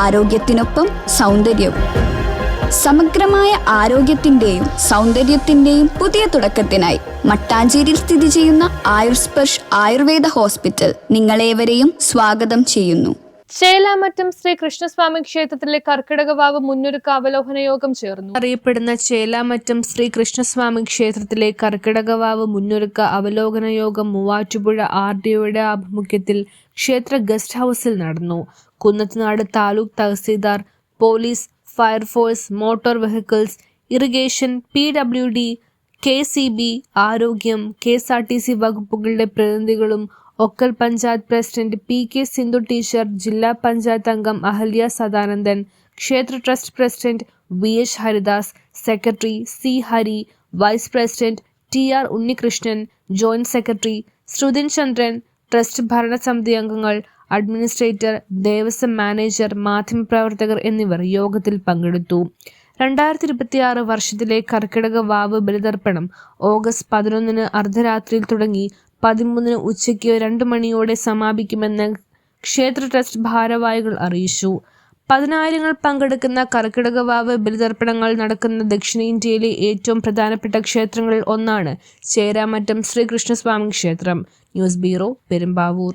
ആരോഗ്യത്തിനൊപ്പം സൗന്ദര്യവും. സമഗ്രമായ ആരോഗ്യത്തിന്റെയും സൗന്ദര്യത്തിന്റെയും പുതിയ തുടക്കത്തിനായി മട്ടാഞ്ചേരിയിൽ സ്ഥിതി ചെയ്യുന്ന ആയുർസ്പർശ് ആയുർവേദ ഹോസ്പിറ്റൽ നിങ്ങളേവരെയും സ്വാഗതം ചെയ്യുന്നു. ചേലാമറ്റം ശ്രീ കൃഷ്ണസ്വാമി ക്ഷേത്രത്തിലെ കർക്കിടകവാവ് മുന്നൊരുക്ക അവലോകന യോഗം ചേർന്നു. അറിയപ്പെടുന്ന ചേലാമറ്റം ശ്രീ കൃഷ്ണസ്വാമി ക്ഷേത്രത്തിലെ കർക്കിടകവാവ് മുന്നൊരുക്ക അവലോകന യോഗം മൂവാറ്റുപുഴ RDOയുടെ ആഭിമുഖ്യത്തിൽ ക്ഷേത്ര ഗസ്റ്റ് ഹൗസിൽ നടന്നു. Kunnathunad taluk tahsildar, police, fire force, motor vehicles, irrigation, PWD, KCB, ആരോഗ്യം, KSRTC വകുപ്പുകളുടെ പ്രതിനിധികളും Okkal panchayat president PK Sindhu teacher, ജില്ലാ പഞ്ചായത്ത് അംഗം അഹല്യ സദാനന്ദൻ, ക്ഷേത്ര trust president VH Haridas, secretary C Hari, vice president TR Unnikrishnan, joint secretary Shruthin Chandran, trust ഭരണസമിതി അംഗങ്ങൾ, അഡ്മിനിസ്ട്രേറ്റർ, ദേവസ്വം മാനേജർ, മാധ്യമപ്രവർത്തകർ എന്നിവർ യോഗത്തിൽ പങ്കെടുത്തു. 2026 വർഷത്തിലെ കർക്കിടക വാവ് ബലിതർപ്പണം ഓഗസ്റ്റ് 11 അർദ്ധരാത്രിയിൽ തുടങ്ങി 13 ഉച്ചയ്ക്ക് 2 മണിയോടെ സമാപിക്കുമെന്ന് ക്ഷേത്ര ട്രസ്റ്റ് ഭാരവാഹികൾ അറിയിച്ചു. 10,000 പങ്കെടുക്കുന്ന കർക്കിടക വാവ് ബലിതർപ്പണങ്ങൾ നടക്കുന്ന ദക്ഷിണേന്ത്യയിലെ ഏറ്റവും പ്രധാനപ്പെട്ട ക്ഷേത്രങ്ങളിൽ ഒന്നാണ് ചേരാമറ്റം ശ്രീകൃഷ്ണസ്വാമി ക്ഷേത്രം. News bureau, Perumbavoor.